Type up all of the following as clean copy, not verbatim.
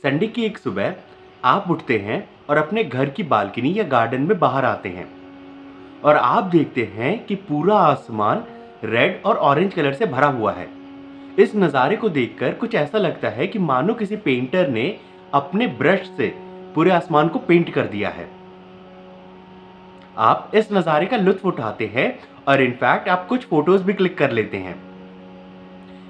Sunday की एक सुबह आप उठते हैं और अपने घर की बालकनी या गार्डन में बाहर आते हैं और आप देखते हैं कि पूरा आसमान रेड और ऑरेंज कलर से भरा हुआ है। इस नज़ारे को देखकर कुछ ऐसा लगता है कि मानो किसी पेंटर ने अपने ब्रश से पूरे आसमान को पेंट कर दिया है। आप इस नज़ारे का लुत्फ उठाते हैं और इनफैक्ट आप कुछ फोटोज भी क्लिक कर लेते हैं।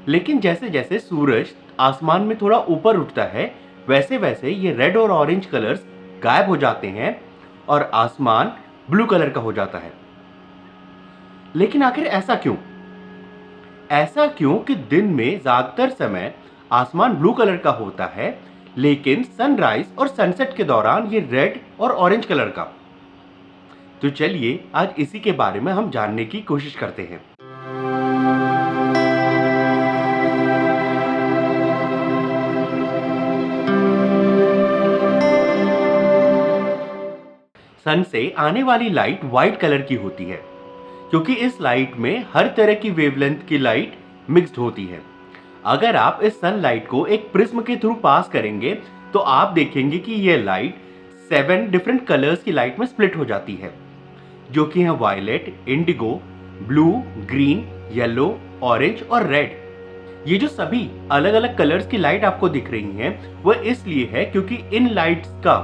लेकिन जैसे जैसे सूरज आसमान में थोड़ा ऊपर उठता है वैसे वैसे ये रेड और ऑरेंज कलर्स गायब हो जाते हैं और आसमान ब्लू कलर का हो जाता है। लेकिन आखिर ऐसा क्यों? ऐसा क्यों कि दिन में ज्यादातर समय आसमान ब्लू कलर का होता है लेकिन सनराइज और सनसेट के दौरान ये रेड और ऑरेंज कलर का। तो चलिए आज इसी के बारे में हम जानने की कोशिश करते हैं। सन से आने वाली लाइट व्हाइट कलर की होती है क्योंकि इस लाइट में हर तरह की वेवलेंथ की लाइट मिक्स्ड होती है। अगर आप इस सनलाइट को एक प्रिज्म के थ्रू पास करेंगे तो आप देखेंगे कि यह लाइट 7 डिफरेंट कलर्स की लाइट में स्प्लिट हो जाती है, जो कि हैं violet, indigo, blue, green, yellow, orange और रेड। ये जो सभी अलग अलग कलर्स की लाइट आपको दिख रही हैं वह इसलिए है क्योंकि इन लाइट्स का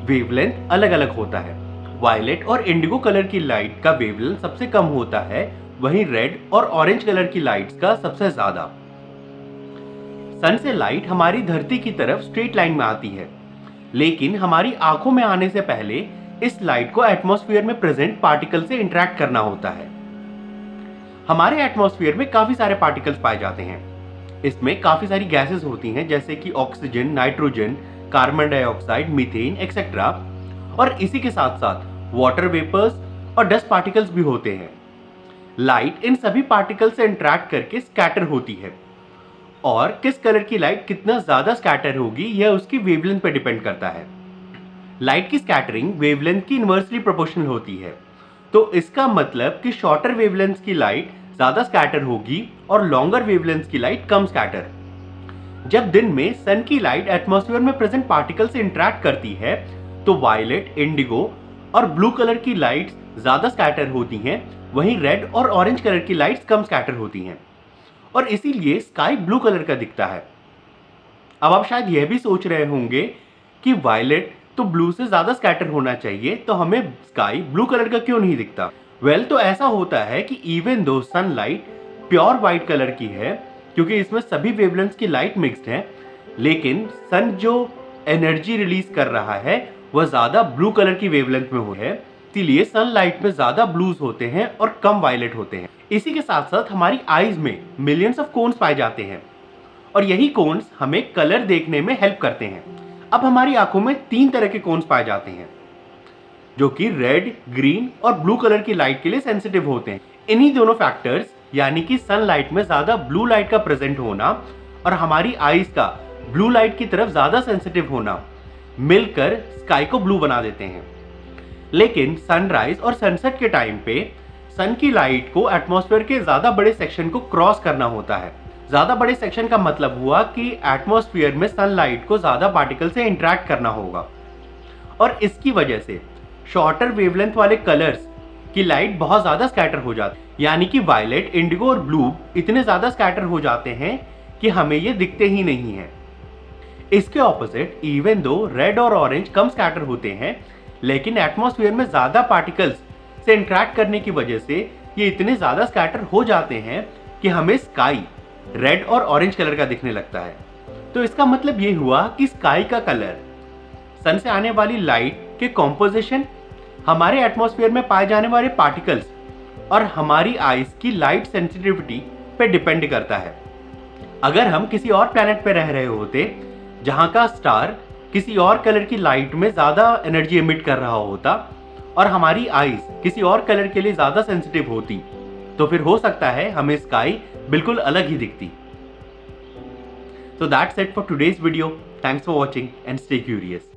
वेवलेंथ अलग अलग होता है। वायलेट और इंडिगो कलर की लाइट का वेवलेंथ सबसे कम होता है, वहीं रेड और ऑरेंज कलर की लाइट्स का सबसे ज्यादा। सन से लाइट हमारी धरती की तरफ स्ट्रेट लाइन में आती है, लेकिन हमारी आंखों में आने से पहले इस लाइट को एटमॉस्फेयर में प्रेजेंट पार्टिकल से इंटरेक्ट करना होता है। हमारे एटमॉस्फेयर में काफी सारे पार्टिकल्स पाए जाते हैं। इसमें काफी सारी गैसेस होती हैं जैसे कि oxygen, nitrogen, carbon dioxide, methane etcetera, और इसी के साथ साथ वाटर वेपर्स और डस्ट पार्टिकल्स भी होते हैं। लाइट इन सभी पार्टिकल्स से इंटरेक्ट करके स्कैटर होती है और किस कलर की लाइट कितना ज्यादा स्कैटर होगी यह उसकी वेवलेंथ पर डिपेंड करता है। लाइट की स्कैटरिंग वेवलेंथ की इनवर्सली प्रोपोर्शनल होती है, तो इसका मतलब कि शॉर्टर वेवलेंथ की लाइट ज्यादा स्कैटर होगी और लॉन्गर वेवलेंथ की लाइट कम स्कैटर। जब दिन में सन की लाइट एटमॉस्फेयर में प्रेजेंट पार्टिकल से इंटरेक्ट करती है तो वायलेट, इंडिगो और ब्लू कलर की लाइट्स ज्यादा स्कैटर होती हैं, वहीं रेड और ऑरेंज कलर की लाइट्स कम स्कैटर होती हैं और इसीलिए स्काई ब्लू कलर का दिखता है। अब आप शायद यह भी सोच रहे होंगे कि वायलेट तो ब्लू से ज्यादा स्कैटर होना चाहिए, तो हमें स्काई ब्लू कलर का क्यों नहीं दिखता? तो ऐसा होता है कि even though sunlight pure white colour की है क्योंकि इसमें सभी वेवलेंथ्स की लाइट मिक्स्ड है, लेकिन सन जो एनर्जी रिलीज कर रहा है वह ज्यादा ब्लू कलर की वेवलेंथ में हो है, इसीलिए सनलाइट में ज्यादा ब्लूज होते हैं और कम वायलेट होते हैं। इसी के साथ साथ हमारी आईज में मिलियंस ऑफ कोन्स पाए जाते हैं और यही कोन्स हमें कलर देखने में हेल्प करते हैं। अब हमारी आंखों में 3 तरह के कोन्स पाए जाते हैं जो कि रेड, ग्रीन और ब्लू कलर की लाइट के लिए सेंसिटिव होते हैं। इन्हीं दोनों फैक्टर्स यानी कि सनलाइट में ज्यादा ब्लू लाइट का प्रेजेंट होना और हमारी आईज का ब्लू लाइट की तरफ ज्यादा सेंसिटिव होना मिलकर स्काई को ब्लू बना देते हैं। लेकिन सनराइज और सनसेट के टाइम पे सन की लाइट को एटमॉस्फेयर के ज्यादा बड़े सेक्शन को क्रॉस करना होता है। ज्यादा बड़े सेक्शन का मतलब हुआ कि एटमॉस्फेयर में सनलाइट को ज्यादा पार्टिकल से इंटरेक्ट करना होगा और इसकी वजह से शॉर्टर वेवलेंथ वाले कलर्स की लाइट बहुत ज्यादा स्कैटर हो जाती है, यानी कि वायलेट, इंडिगो और ब्लू इतने ज्यादा स्कैटर हो जाते हैं कि हमें ये दिखते ही नहीं है। इसके ऑपोजिट इवन दो रेड और ऑरेंज कम स्कैटर होते हैं, लेकिन एटमॉस्फेयर में ज्यादा पार्टिकल्स से इंटरेक्ट करने की वजह से ये इतने ज्यादा स्कैटर हो जाते हैं कि हमें स्काई रेड और ऑरेंज कलर का दिखने लगता है। तो इसका मतलब ये हुआ कि स्काई का कलर सन से आने वाली लाइट के कॉम्पोजिशन, हमारे एटमॉस्फेयर में पाए जाने वाले पार्टिकल्स और हमारी आईज की लाइट सेंसिटिविटी पे डिपेंड करता है। अगर हम किसी और प्लैनेट पे रह रहे होते जहां का स्टार किसी और कलर की लाइट में ज्यादा एनर्जी एमिट कर रहा होता और हमारी आईज किसी और कलर के लिए ज्यादा सेंसिटिव होती, तो फिर हो सकता है हमें स्काई बिल्कुल अलग ही दिखती। So that's it for today's video. Thanks for watching and stay curious.